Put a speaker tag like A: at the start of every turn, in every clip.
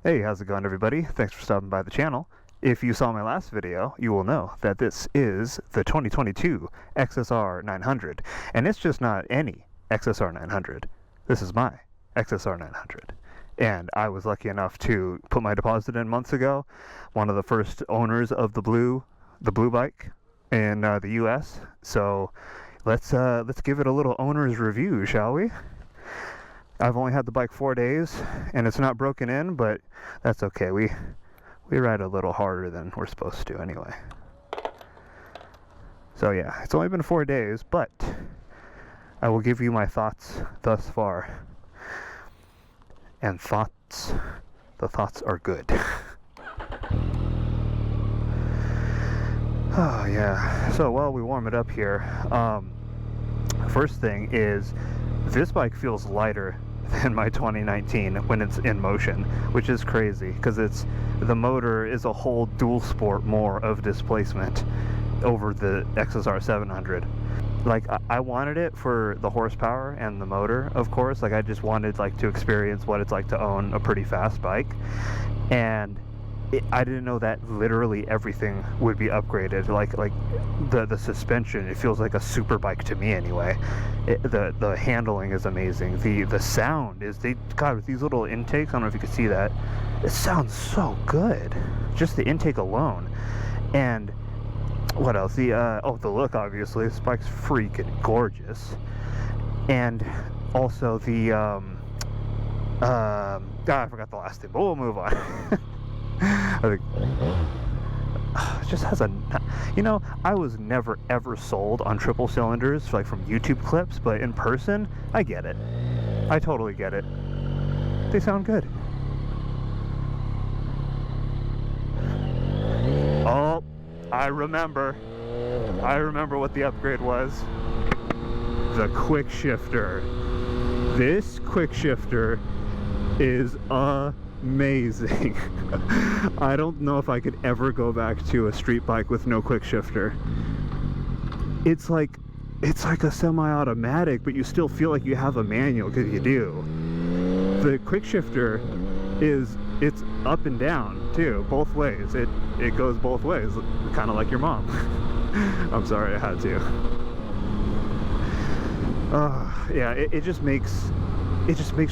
A: Hey, how's it going, everybody? Thanks for stopping by the channel. If you saw my last video, you will know that this is the 2022 XSR900, and it's just not any XSR900. This is my XSR900, and I was lucky enough to put my deposit in months ago. One of the first owners of the blue bike in the U.S. So let's give it a little owner's review, shall we? I've only had the bike 4 days, and it's not broken in, but that's okay. We ride a little harder than we're supposed to anyway. So yeah, it's only been 4 days, but I will give you my thoughts thus far. And the thoughts are good. Oh yeah. So while we warm it up here, first thing is, this bike feels lighter than my 2019 when it's in motion, which is crazy because the motor is a whole dual sport more of displacement over the XSR900. Like, I wanted it for the horsepower and the motor, of course. Like, I just wanted to experience what it's like to own a pretty fast bike, and I didn't know that literally everything would be upgraded. Like the suspension, it feels like a super bike to me anyway. The handling is amazing. The sound is, God, with these little intakes, I don't know if you can see that, it sounds so good, just the intake alone. And what else? The look, obviously. This bike's freaking gorgeous. And also the I forgot the last thing, but we'll move on. I think it just has I was never ever sold on triple cylinders like from YouTube clips, but in person I get it. I totally get it. They sound good. Oh, I remember what the upgrade was. The quick shifter. This quick shifter is amazing. I don't know if I could ever go back to a street bike with no quick shifter. It's like a semi-automatic, but you still feel like you have a manual, because you do. The quick shifter it's up and down too, both ways. It goes both ways, kind of like your mom. I'm sorry, I had to. Yeah, it just makes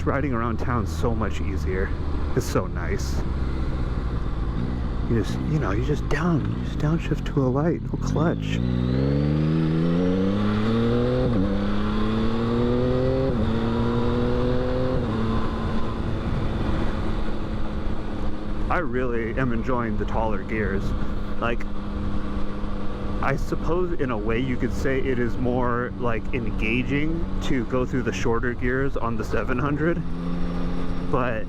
A: riding around town so much easier. It's so nice. You just downshift to a light, no clutch. I really am enjoying the taller gears. Like, I suppose in a way you could say it is more like engaging to go through the shorter gears on the 700, but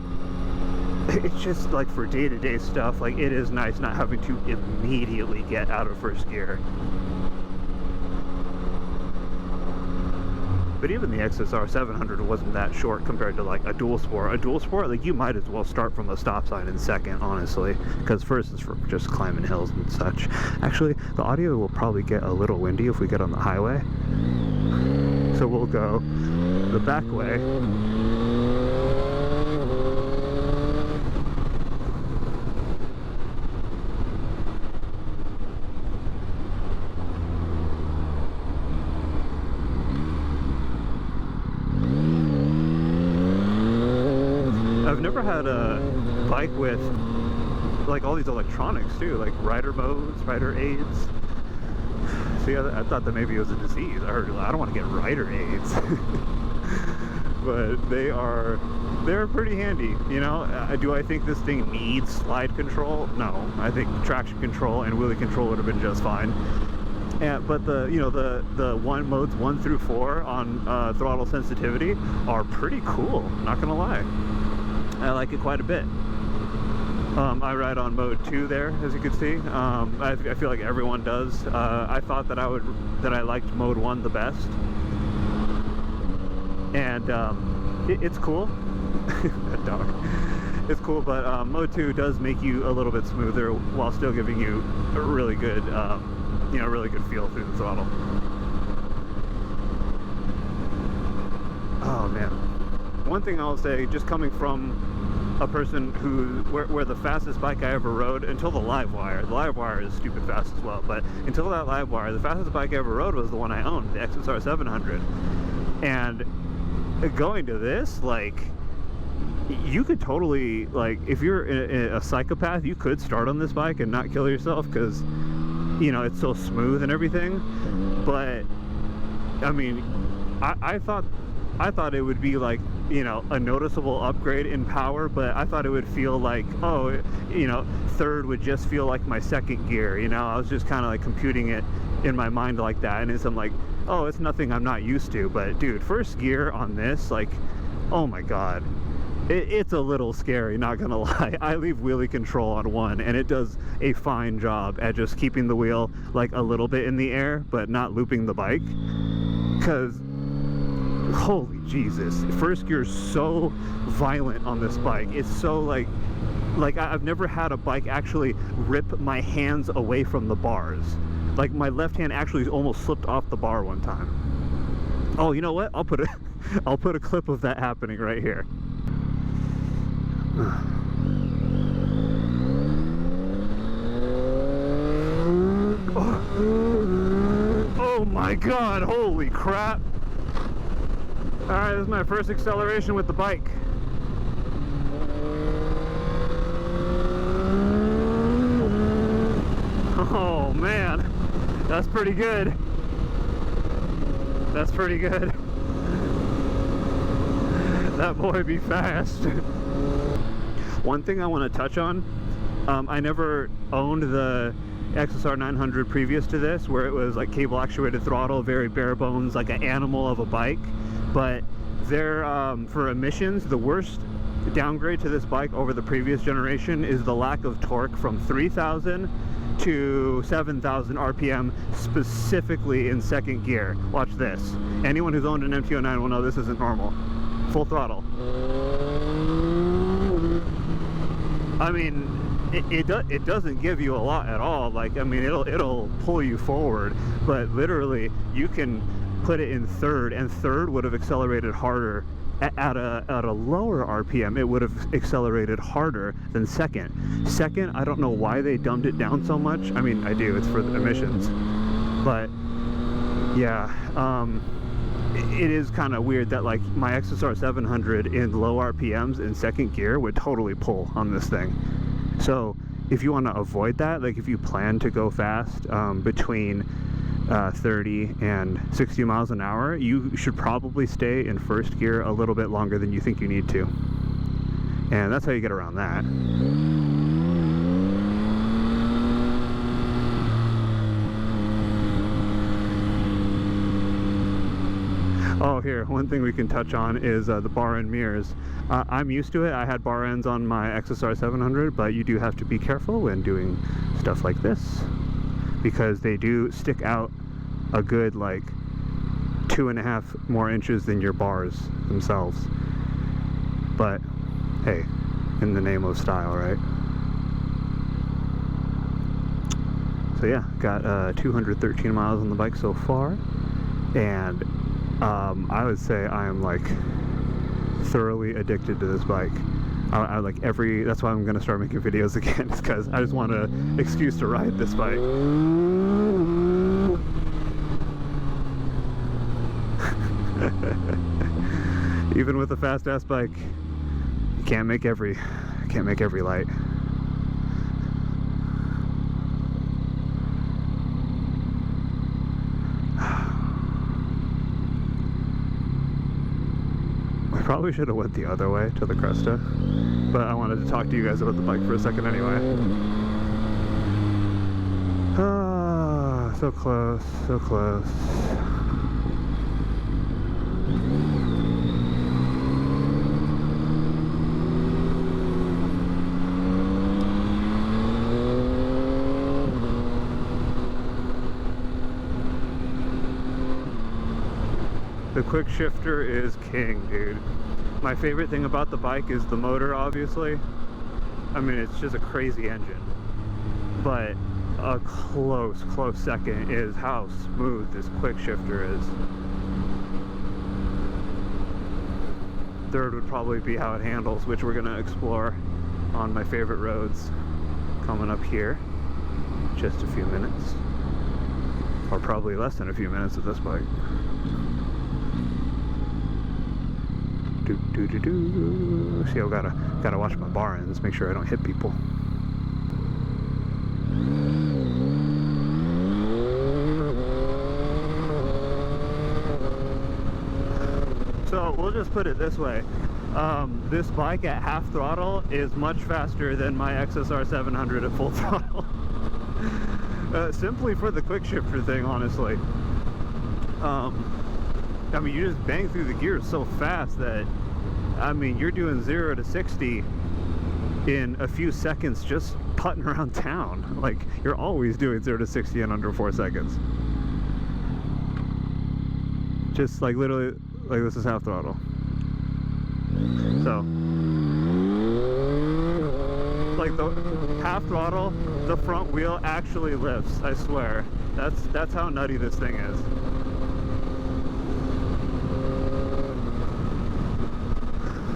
A: it's just like for day-to-day stuff, like, it is nice not having to immediately get out of first gear. But even the XSR900 wasn't that short compared to like a dual sport. A dual sport, like, you might as well start from the stop sign in second, honestly, because first is for just climbing hills and such. Actually, the audio will probably get a little windy if we get on the highway, so we'll go the back way. I've never had a bike with like all these electronics too, like rider modes, rider aids. See, I thought that maybe it was a disease. I don't want to get rider aids. But they're pretty handy, you know. Do I think this thing needs slide control? No. I think traction control and wheelie control would have been just fine. But the modes 1 through 4 on throttle sensitivity are pretty cool, not gonna lie. I like it quite a bit. I ride on mode 2 there, as you can see. I feel like everyone does. I thought that I liked mode 1 the best, and it's cool. That dog. It's cool, but mode 2 does make you a little bit smoother while still giving you a really good, really good feel through the throttle. Oh man. One thing I'll say, just coming from a person where the fastest bike I ever rode, until the Livewire is stupid fast as well, but until that Livewire, the fastest bike I ever rode was the one I owned, the XSR900. And going to this, like, you could totally, like, if you're a psychopath, you could start on this bike and not kill yourself, because, you know, it's so smooth and everything. But I mean, I thought it would be like, you know, a noticeable upgrade in power, but I thought it would feel like, oh, you know, third would just feel like my second gear, you know. I was just kind of like computing it in my mind like that, and I'm like, oh, it's nothing I'm not used to. But dude, first gear on this, like, oh my god, it's a little scary, not gonna lie. I leave wheelie control on one, and it does a fine job at just keeping the wheel like a little bit in the air, but not looping the bike. Because holy Jesus, first gear is so violent on this bike. It's so like I've never had a bike actually rip my hands away from the bars. Like, my left hand actually almost slipped off the bar one time. Oh, you know what? I'll put a clip of that happening right here. Oh my god, holy crap. Alright, this is my first acceleration with the bike. Oh man, that's pretty good. That's pretty good. That boy be fast. One thing I want to touch on, I never owned the XSR900 previous to this, where it was like cable actuated throttle, very bare bones, like an animal of a bike. But they're, for emissions, the worst downgrade to this bike over the previous generation is the lack of torque from 3,000 to 7,000 RPM, specifically in second gear. Watch this. Anyone who's owned an MT-09 will know this isn't normal. Full throttle. I mean, it doesn't give you a lot at all. Like, I mean, it'll pull you forward, but literally you can put it in third, and third would have accelerated harder. At a lower RPM, it would have accelerated harder than second. Second, I don't know why they dumbed it down so much. I mean, I do, it's for the emissions. But yeah, it is kind of weird that like my XSR900 in low RPMs in second gear would totally pull on this thing. So if you want to avoid that, like if you plan to go fast between 30 and 60 miles an hour, you should probably stay in first gear a little bit longer than you think you need to. And that's how you get around that. Oh, here, one thing we can touch on is the bar end mirrors. I'm used to it. I had bar ends on my XSR900, but you do have to be careful when doing stuff like this, because they do stick out a good like 2.5 more inches than your bars themselves. But hey, in the name of style, right? So yeah, got 213 miles on the bike so far, and I would say I am like thoroughly addicted to this bike. I like that's why I'm gonna start making videos again, because I just want an excuse to ride this bike. Even with a fast ass bike, you can't make every light. I probably should have went the other way to the Cresta, but I wanted to talk to you guys about the bike for a second anyway. Ah, so close, so close. The quick shifter is king, dude. My favorite thing about the bike is the motor, obviously. I mean, it's just a crazy engine. But a close second is how smooth this quick shifter is. third would probably be how it handles, which we're gonna explore on my favorite roads coming up here. Just a few minutes, or probably less than a few minutes with this bike. See, I gotta watch my bar ends, make sure I don't hit people. So we'll just put it this way. This bike at half throttle is much faster than my XSR900 at full throttle. Simply for the quick shifter thing, honestly. I mean, you just bang through the gears so fast that, I mean, you're doing 0 to 60 in a few seconds just putting around town. Like, you're always doing 0 to 60 in under 4 seconds. Just like literally, like this is half throttle. So, like the half throttle, the front wheel actually lifts, I swear. That's how nutty this thing is.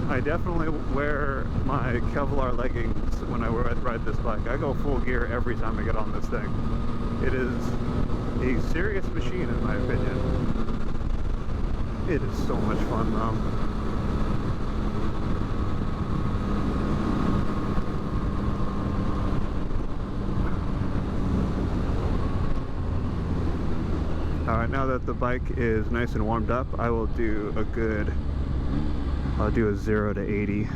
A: I definitely wear my Kevlar leggings when I ride this bike. I go full gear every time I get on this thing. It is a serious machine in my opinion. It is so much fun though. Alright, now that the bike is nice and warmed up, I will do I'll do a 0 to 80,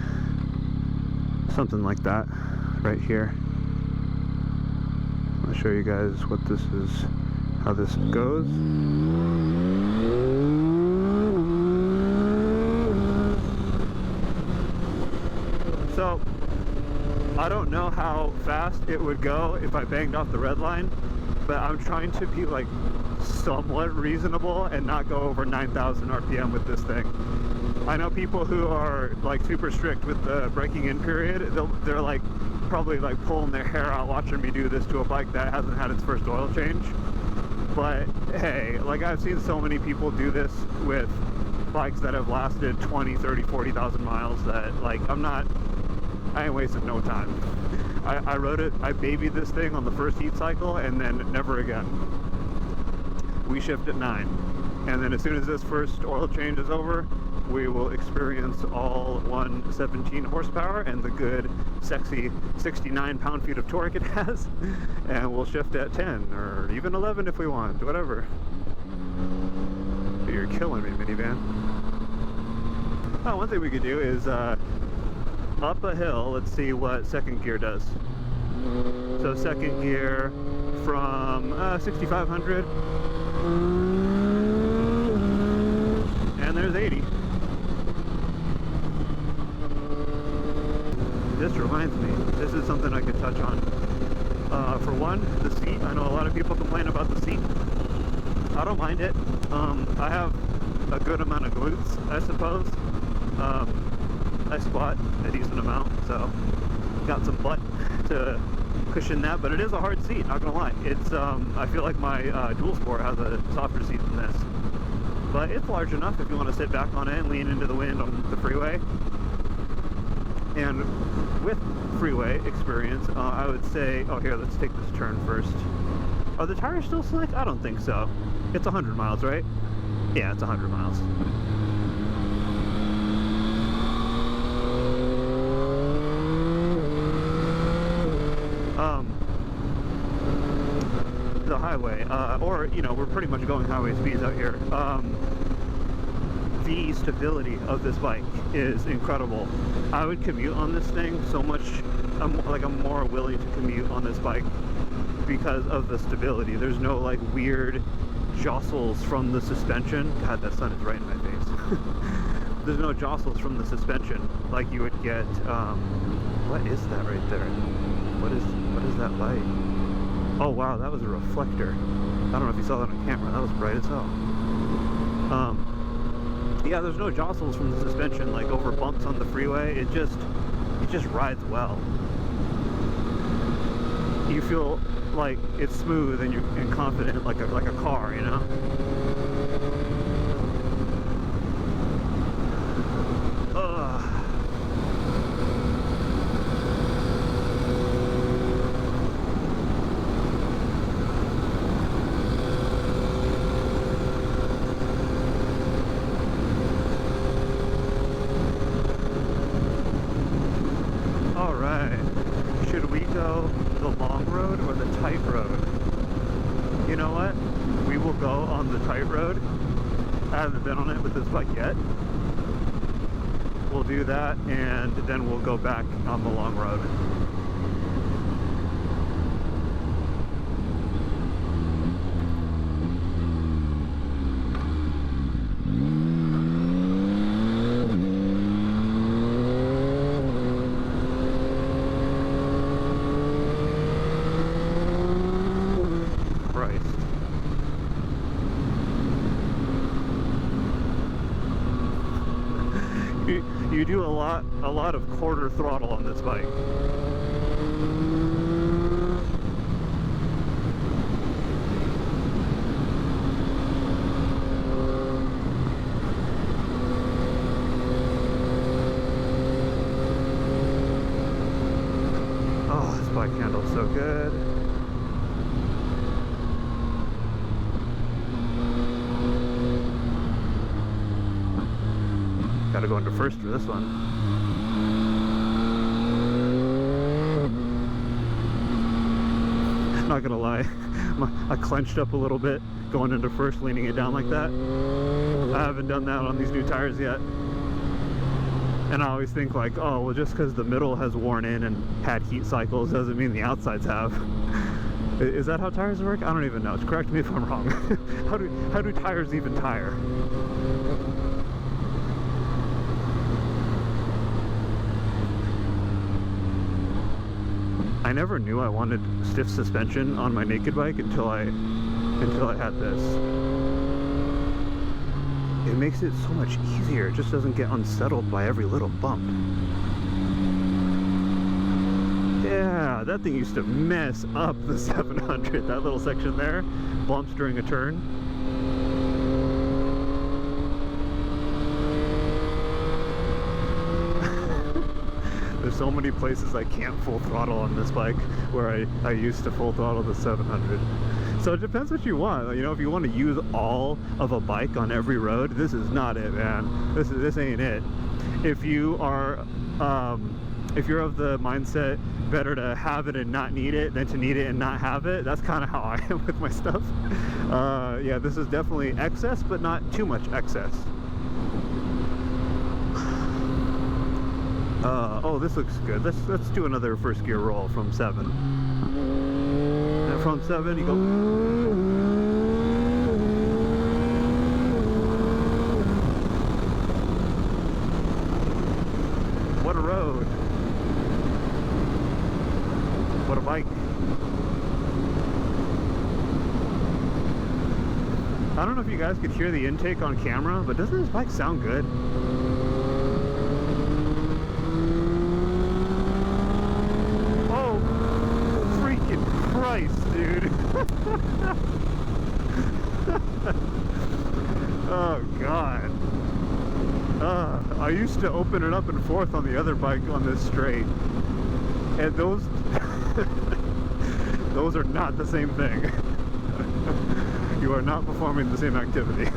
A: something like that, right here. I'll show you guys what this is, how this goes. So, I don't know how fast it would go if I banged off the red line, but I'm trying to be like somewhat reasonable and not go over 9,000 RPM with this thing. I know people who are like super strict with the braking in period. They're like probably like pulling their hair out watching me do this to a bike that hasn't had its first oil change. But hey, like I've seen so many people do this with bikes that have lasted 20, 30, 40,000 miles that like I ain't wasting no time. I rode it, I babied this thing on the first heat cycle and then never again. We shift at 9. And then as soon as this first oil change is over, we will experience all 117 horsepower and the good, sexy 69 pound-feet of torque it has. And we'll shift at 10 or even 11 if we want, whatever. But you're killing me, minivan. Oh, one thing we could do is up a hill, let's see what second gear does. So second gear from 6,500. And there's 80. This reminds me, this is something I could touch on. For one, the seat. I know a lot of people complain about the seat. I don't mind it. I have a good amount of glutes, I suppose. I squat a decent amount, so got some butt to cushion that, but it is a hard seat, not gonna lie. It's I feel like my dual sport has a softer seat than this, but it's large enough if you want to sit back on it and lean into the wind on the freeway. And with freeway experience, I would say, oh here, let's take this turn first. Are the tires still slick? I don't think so. It's 100 miles, right? Yeah, it's 100 miles. The highway, or you know, we're pretty much going highway speeds out here. The stability of this bike is incredible. I would commute on this thing so much. I'm more willing to commute on this bike because of the stability. There's no like weird jostles from the suspension. God, that sun is right in my face. There's no jostles from the suspension like you would get. What is that right there? What is that light? Oh wow, that was a reflector. I don't know if you saw that on camera. That was bright as hell. Yeah, there's no jostles from the suspension like over bumps on the freeway. It just rides well. You feel like it's smooth and confident like a car, you know. Alright. Should we go the long road or the tight road? You know what? We will go on the tight road. I haven't been on it with this bike yet. We'll do that and then we'll go back on the long road. You do a lot of quarter throttle on this bike. Oh, this bike handles so good. Gotta go into first for this one. Not gonna lie, I clenched up a little bit going into first, leaning it down like that. I haven't done that on these new tires yet. And I always think like, oh, well, just because the middle has worn in and had heat cycles doesn't mean the outsides have. Is that how tires work? I don't even know. Correct me if I'm wrong. How do tires even tire? I never knew I wanted stiff suspension on my naked bike until I had this. It makes it so much easier. It just doesn't get unsettled by every little bump. Yeah, that thing used to mess up the 700. That little section there, bumps during a turn. There's so many places I can't full throttle on this bike where I used to full throttle the 700. So it depends what you want. You know, if you want to use all of a bike on every road, this is not it, man. This ain't it. If you are if you're of the mindset better to have it and not need it than to need it and not have it, that's kind of how I am with my stuff. Yeah, this is definitely excess, but not too much excess. Oh, this looks good. Let's do another first gear roll from 7. And from 7 you go. What a road. What a bike. I don't know if you guys could hear the intake on camera, but doesn't this bike sound good? Christ, dude. Oh god. I used to open it up and forth on the other bike on this straight, and those those are not the same thing. You are not performing the same activity.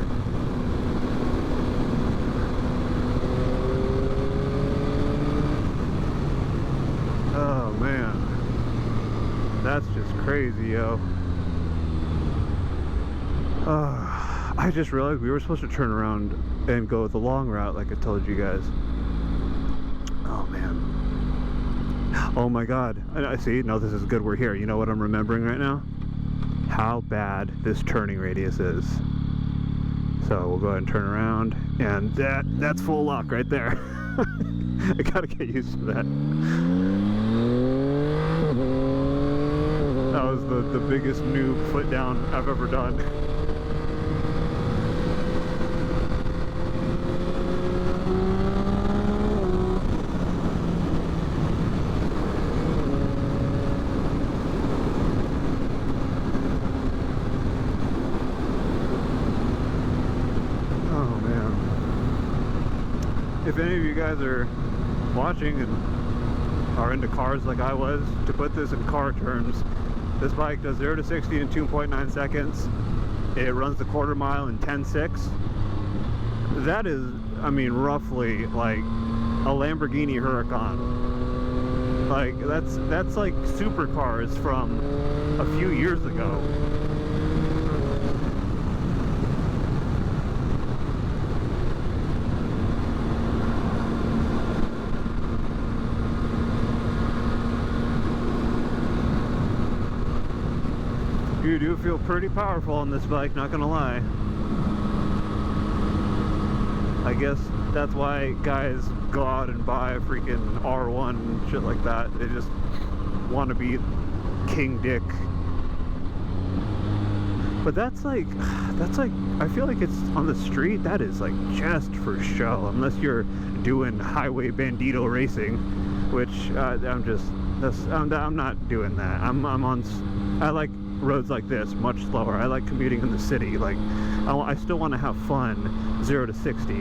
A: Oh man. That's just crazy, yo. I just realized we were supposed to turn around and go the long route like I told you guys. Oh, man. Oh, my God. I see. No, this is good. We're here. You know what I'm remembering right now? How bad this turning radius is. So we'll go ahead and turn around. And that's full lock right there. I gotta get used to that. That was the biggest noob foot down I've ever done. Oh man. If any of you guys are watching and are into cars like I was, to put this in car terms, this bike does 0 to 60 in 2.9 seconds. It runs the quarter mile in 10.6. That is, I mean, roughly like a Lamborghini Huracan. Like that's like supercars from a few years ago. You do feel pretty powerful on this bike, not gonna lie. I guess that's why guys go out and buy a freaking R1 and shit like that. They just want to be King Dick. But that's like, I feel like it's on the street, that is like just for show. Unless you're doing highway bandito racing, which I'm not doing that. I like roads like this, much slower. I like commuting in the city. Like, I still want to have fun 0 to 60.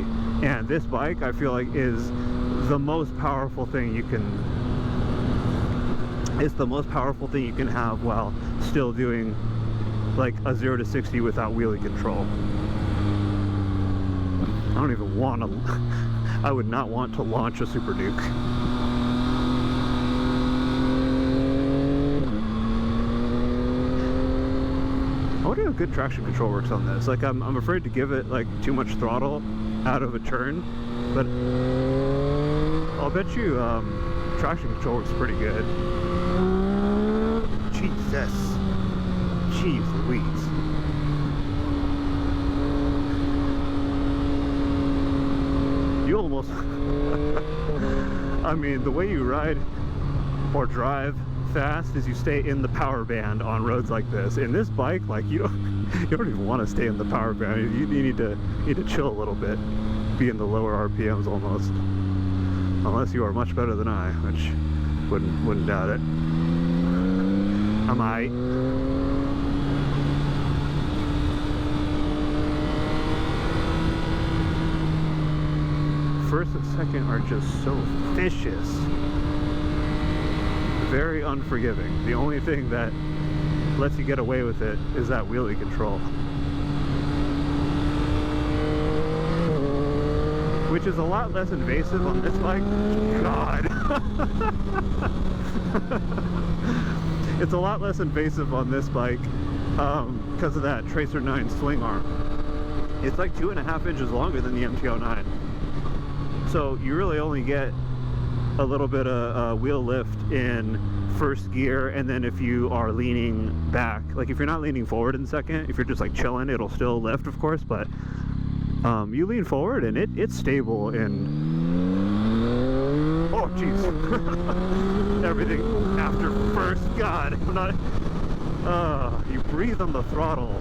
A: And this bike, I feel like, is the most powerful thing you can. It's the most powerful thing you can have while still doing like a 0 to 60 without wheelie control. I don't even want to. I would not want to launch a Super Duke. I wonder how good traction control works on this. Like, I'm afraid to give it like too much throttle out of a turn, but I'll bet you traction control works pretty good. Jesus, jeez Louise. You almost, I mean, the way you ride or drive fast is you stay in the power band on roads like this. In this bike, like, you don't even want to stay in the power band. You need to chill a little bit, be in the lower RPMs almost, unless you are much better than I, which wouldn't doubt it. Am I? First and second are just so vicious. Very unforgiving. The only thing that lets you get away with it is that wheelie control, which is a lot less invasive on this bike. God. It's a lot less invasive on this bike because of that Tracer 9 swing arm. It's like 2.5 inches longer than the MT-09. So you really only get a little bit of wheel lift in first gear, and then if you are leaning back, like if you're not leaning forward in second, if you're just like chilling, it'll still lift, of course, but you lean forward and it's stable in, oh jeez. Everything after first, God, I'm not, you breathe on the throttle.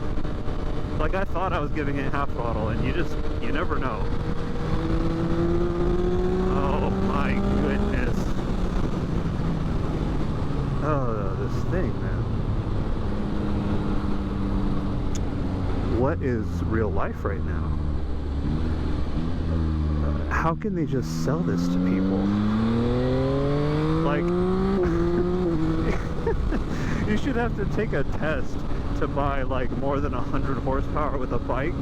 A: Like, I thought I was giving it half throttle, and you never know. Oh my goodness. Oh, this thing, man. What is real life right now? How can they just sell this to people? Like, you should have to take a test to buy like more than 100 horsepower with a bike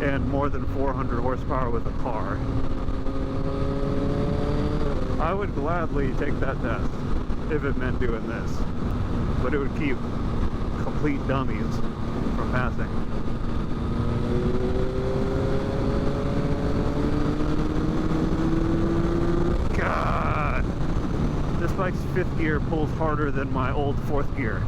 A: and more than 400 horsepower with a car. I would gladly take that test if it meant doing this, but it would keep complete dummies from passing. God, this bike's 5th gear pulls harder than my old 4th gear.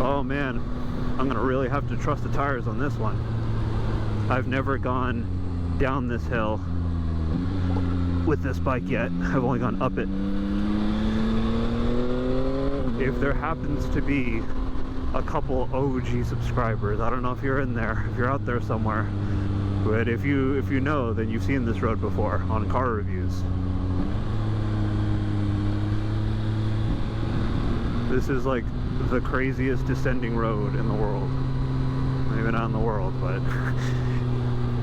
A: Oh man, I'm gonna really have to trust the tires on this one. I've never gone down this hill with this bike yet. I've only gone up it. If there happens to be a couple OG subscribers, I don't know if you're in there, if you're out there somewhere, but if you know, then you've seen this road before on car reviews. This is like the craziest descending road in the world. Maybe not in the world, but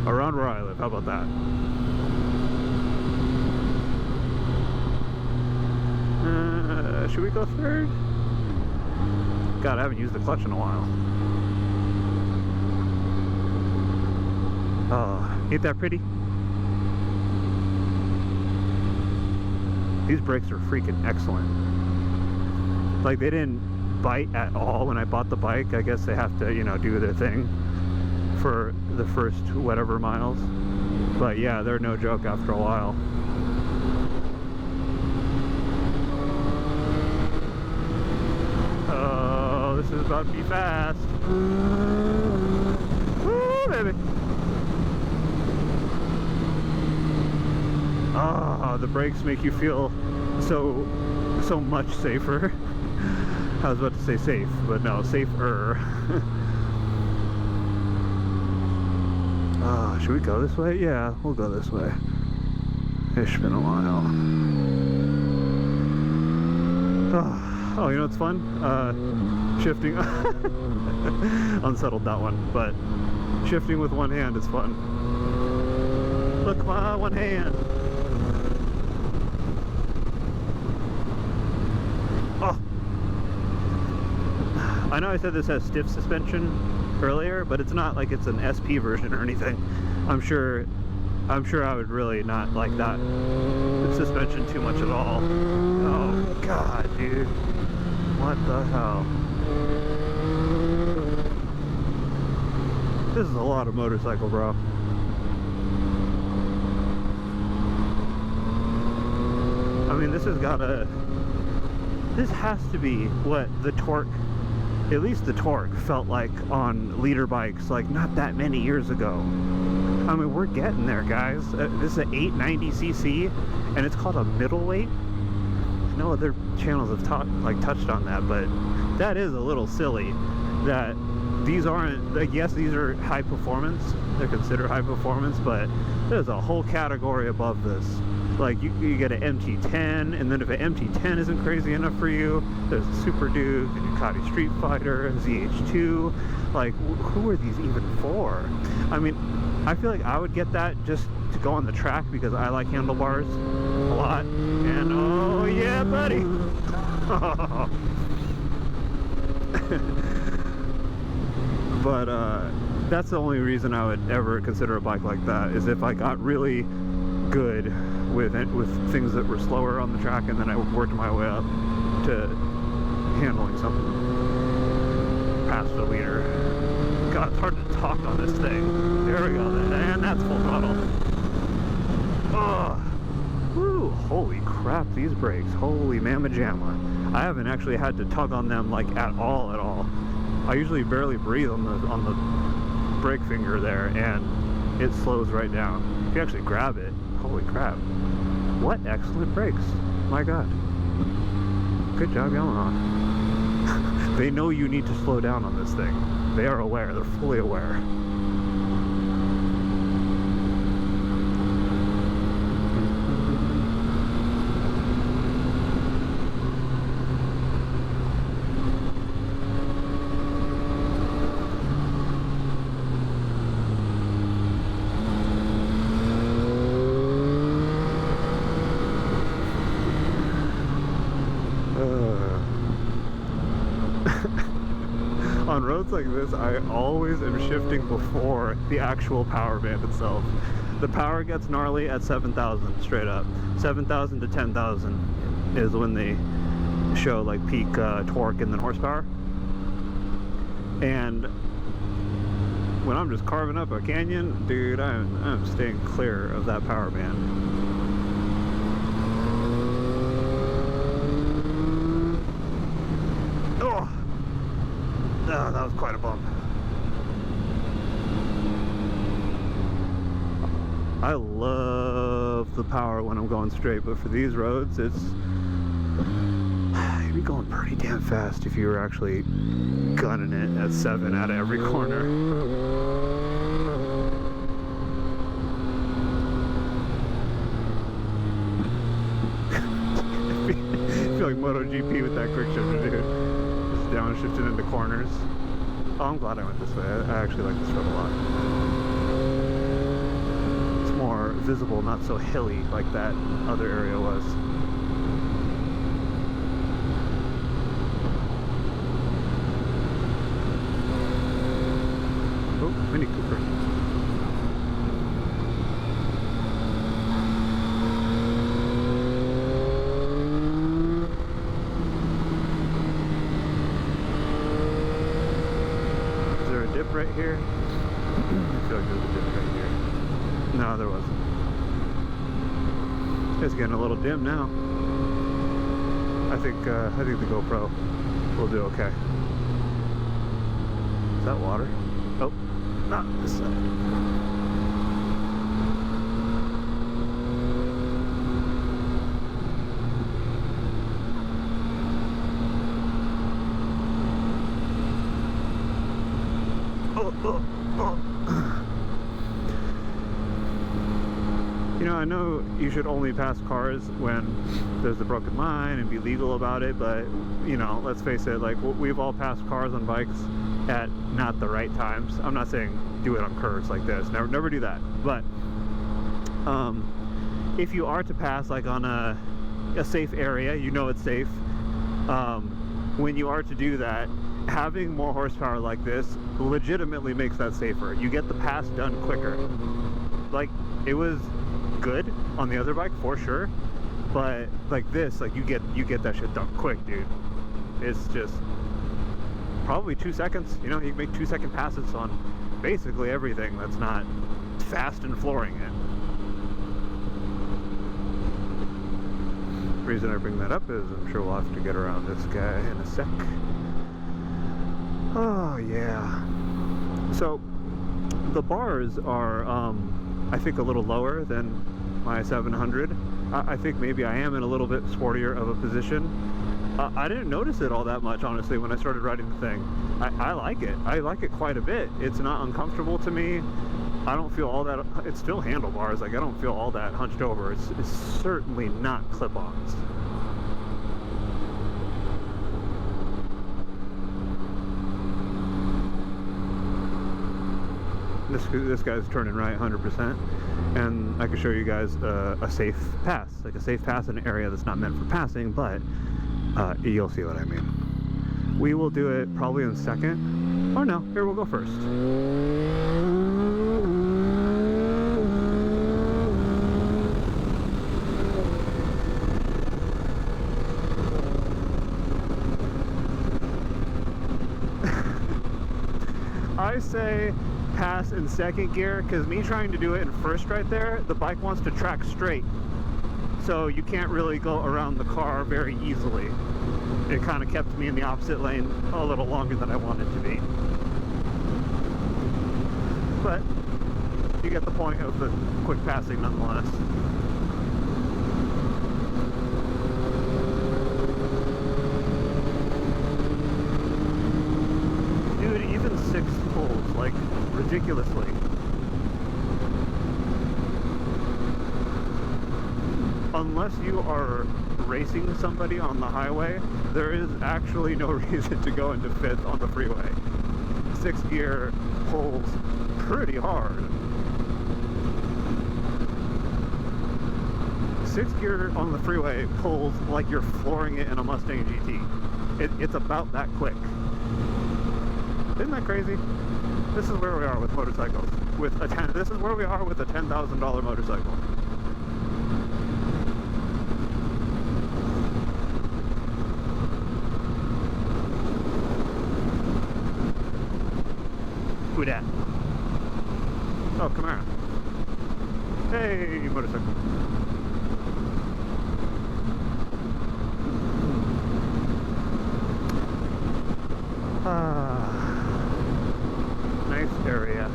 A: Around where I live, how about that? Should we go third? God, I haven't used the clutch in a while. Oh, ain't that pretty? These brakes are freaking excellent. Like, they didn't bite at all when I bought the bike. I guess they have to, you know, do their thing for the first whatever miles. But yeah, they're no joke after a while. Oh, this is about to be fast. Woo, baby. Ah, the brakes make you feel so much safer. I was about to say safe, but no, safer. Should we go this way? Yeah, we'll go this way. It's been a while. Oh, you know what's fun? Shifting. Unsettled that one, but shifting with one hand is fun. Look, my one hand. Oh. I know I said this has stiff suspension earlier, but it's not like it's an SP version or anything. I'm sure I would really not like that suspension too much at all. Oh god, dude. What the hell? This is a lot of motorcycle, bro. I mean, this has to be what the torque, at least the torque, felt like on leader bikes like not that many years ago. I mean, we're getting there, guys. This is an 890cc, and it's called a middleweight. No other channels have touched on that, but that is a little silly that these aren't, like, yes, these are high performance. They're considered high performance, but there's a whole category above this. Like, you get an MT10, and then if an MT10 isn't crazy enough for you, there's a Super Duke, a Ducati Street Fighter, a ZH2. Like, who are these even for? I mean, I feel like I would get that just to go on the track because I like handlebars a lot. And oh yeah, buddy! But that's the only reason I would ever consider a bike like that, is if I got really good with things that were slower on the track, and then I worked my way up to handling something past the leader. God, it's hard to talk on this thing. There we go, and that's full throttle. Oh, woo! Holy crap, these brakes! Holy mamma jamma! I haven't actually had to tug on them like at all. I usually barely breathe on the brake finger there, and it slows right down. If you actually grab it, holy crap! What excellent brakes! My God! Good job, Yamaha. They know you need to slow down on this thing. They are aware. They're fully aware. On roads like this, I always am shifting before the actual power band itself. The power gets gnarly at 7,000 straight up. 7,000 to 10,000 is when they show like peak torque and then horsepower. And when I'm just carving up a canyon, dude, I'm staying clear of that power band. Oh, that was quite a bump. I love the power when I'm going straight, but for these roads, you'd be going pretty damn fast if you were actually gunning it at 7 out of every corner. I feel like MotoGP with that quick shifter, dude. Downshifted into corners. Oh, I'm glad I went this way. I actually like this road a lot. visible, not so hilly like that other area was. Oh, Mini Cooper. Is there a dip right here? I feel like there's a dip right here. No, there wasn't. It's getting a little dim now. I think the GoPro will do okay. Is that water? Oh, not this side. You know, I know you should only pass cars when there's a broken line and be legal about it, but, you know, let's face it, like, we've all passed cars on bikes at not the right times. I'm not saying do it on curves like this. Never do that. But if you are to pass, like, on a safe area, you know it's safe, when you are to do that, having more horsepower like this legitimately makes that safer. You get the pass done quicker. Like, it was good on the other bike for sure, but like this, like you get that shit done quick, dude. It's just probably 2 seconds. You know, you can make 2-second passes on basically everything that's not fast and flooring it. The reason I bring that up is I'm sure we'll have to get around this guy in a sec. Oh yeah. So the bars are I think a little lower than my 700. I think maybe I am in a little bit sportier of a position. I didn't notice it all that much, honestly, when I started riding the thing. I like it. I like it quite a bit. It's not uncomfortable to me. I don't feel all that. It's still handlebars. Like, I don't feel all that hunched over. It's certainly not clip-ons. This guy's turning right 100%, and I can show you guys a safe pass, like a safe pass in an area that's not meant for passing, but you'll see what I mean. We will do it probably in second, or no, here we'll go first. I say pass in second gear, because me trying to do it in first right there, the bike wants to track straight, so you can't really go around the car very easily. It kind of kept me in the opposite lane a little longer than I wanted to be, but you get the point of the quick passing nonetheless. Dude, even 6 pulls, like, ridiculously. Unless you are racing somebody on the highway, there is actually no reason to go into 5th on the freeway. 6th gear pulls pretty hard. 6th gear on the freeway pulls like you're flooring it in a Mustang GT. It's about that quick. Isn't that crazy? This is where we are with motorcycles. This is where we are with a $10,000 motorcycle. Who dat? Oh, Camaro. Hey, motorcycle. Nice area.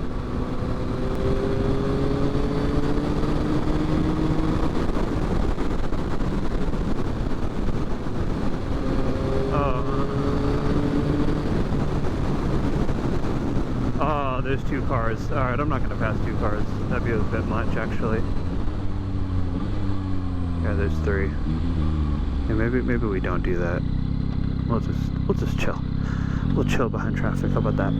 A: Oh, there's 2 cars. Alright, I'm not gonna pass 2 cars. That'd be a bit much, actually. Yeah, there's 3. Yeah, maybe we don't do that. We'll just chill. We'll chill behind traffic. How about that?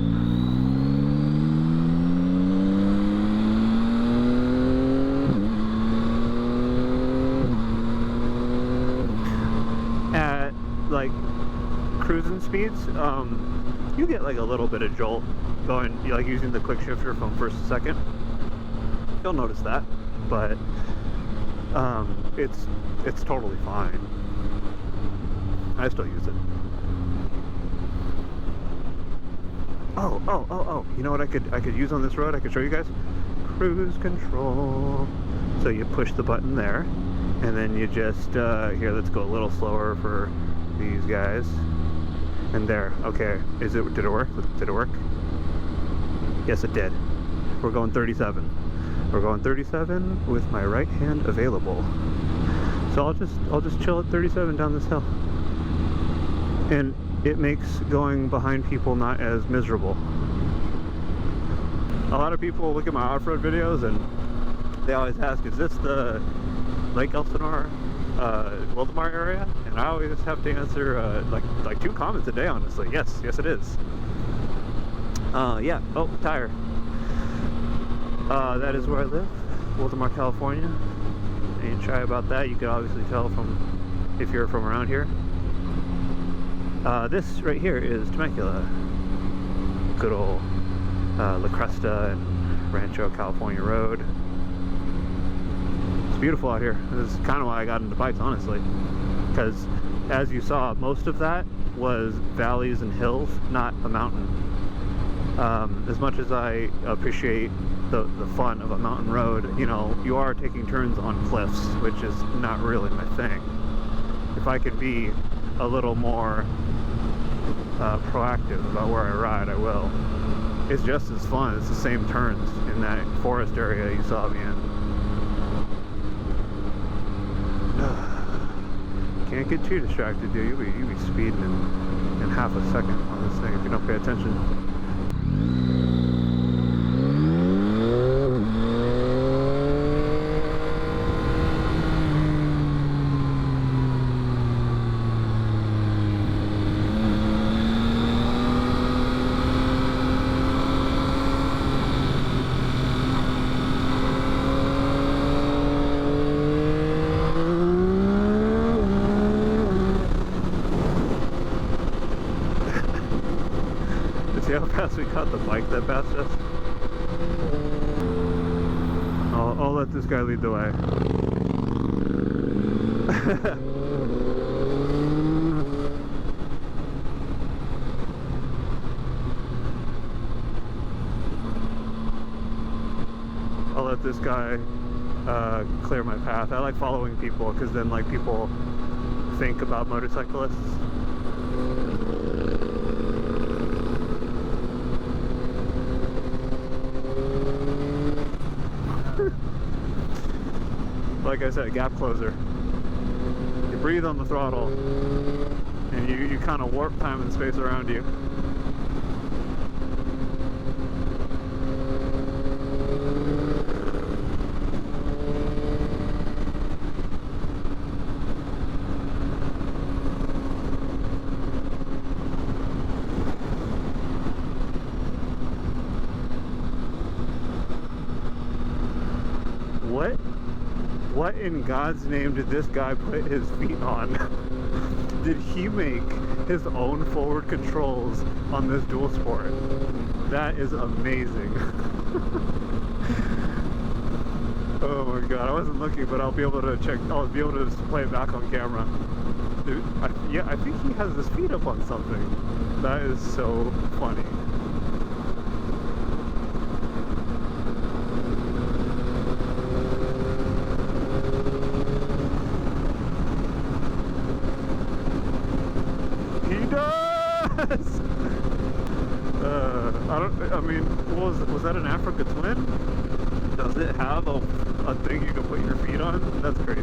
A: cruising speeds, you get like a little bit of jolt going, like using the quick shifter from first to second. You'll notice that, but it's totally fine. I still use it. Oh, you know what I could use on this road? I could show you guys. Cruise control. So you push the button there, and then you just here, let's go a little slower for these guys. And there. Okay. Did it work? Did it work? Yes, it did. We're going 37. We're going 37 with my right hand available. So I'll just chill at 37 down this hill. And it makes going behind people not as miserable. A lot of people look at my off-road videos and they always ask, is this the Lake Elsinore, Wildemar area? And I always have to answer like 2 comments a day, honestly. Yes it is. Yeah, oh, tire. That is where I live, Wildemar, California. Ain't shy about that. You can obviously tell from if you're from around here. This right here is Temecula. Good old La Cresta and Rancho California Road. It's beautiful out here. This is kind of why I got into bikes, honestly, because as you saw, most of that was valleys and hills, not a mountain. As much as I appreciate the fun of a mountain road, you know, you are taking turns on cliffs, which is not really my thing. If I could be a little more proactive about where I ride, I will. It's just as fun. It's the same turns in that forest area you saw me in. Can't get too distracted, do you? You be speeding in half a second on this thing if you don't pay attention. See how fast we caught the bike that passed us? I'll let this guy lead the way. I'll let this guy clear my path. I like following people because then like people think about motorcyclists. Like I said, gap closer. You breathe on the throttle and you kind of warp time and space around you. What in God's name did this guy put his feet on? Did he make his own forward controls on this dual sport? That is amazing. Oh my God, I wasn't looking, but I'll be able to check. I'll be able to just play it back on camera. Dude, yeah, I think he has his feet up on something. That is so funny. I mean, was that an Africa Twin? Does it have a thing you can put your feet on? That's crazy.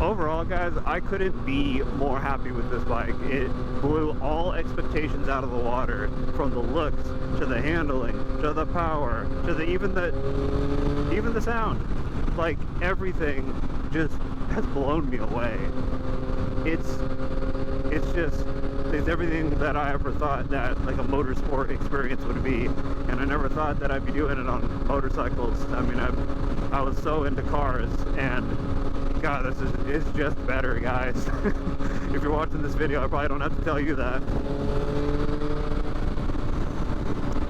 A: Overall, guys, I couldn't be more happy with this bike. It blew all expectations out of the water, from the looks to the handling to the power to even the sound. Like, everything just has blown me away. It's everything that I ever thought that like a motorsport experience would be, and I never thought that I'd be doing it on motorcycles. I mean, I was so into cars, and God, this is just better, guys. If you're watching this video, I probably don't have to tell you that.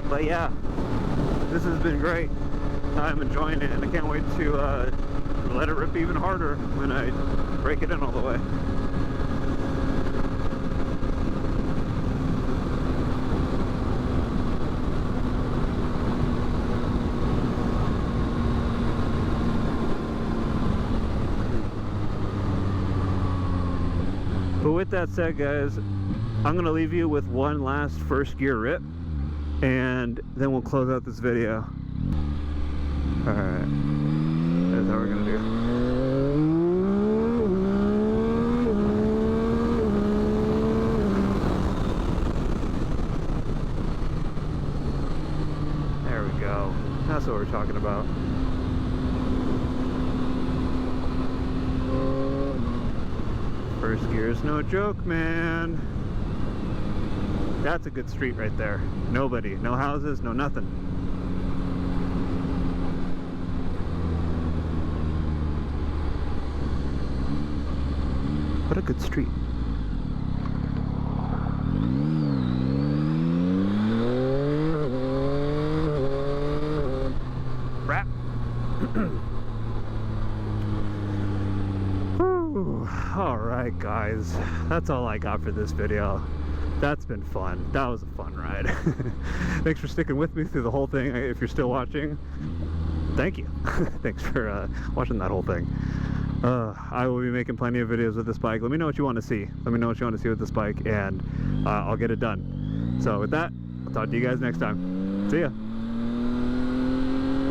A: But yeah, this has been great. I'm enjoying it, and I can't wait to let it rip even harder when I break it in all the way. But with that said, guys, I'm going to leave you with one last first gear rip, and then we'll close out this video. Alright, that's how we're going to do. There we go. That's what we're talking about. First gear is no joke, man. That's a good street right there. Nobody, no houses, no nothing. What a good street. Wrap. Alright guys, that's all I got for this video. That's been fun. That was a fun ride. Thanks for sticking with me through the whole thing. If you're still watching, thank you. Thanks for watching that whole thing. I will be making plenty of videos with this bike. Let me know what you want to see. Let me know what you want to see with this bike, and I'll get it done. So with that, I'll talk to you guys next time. See ya.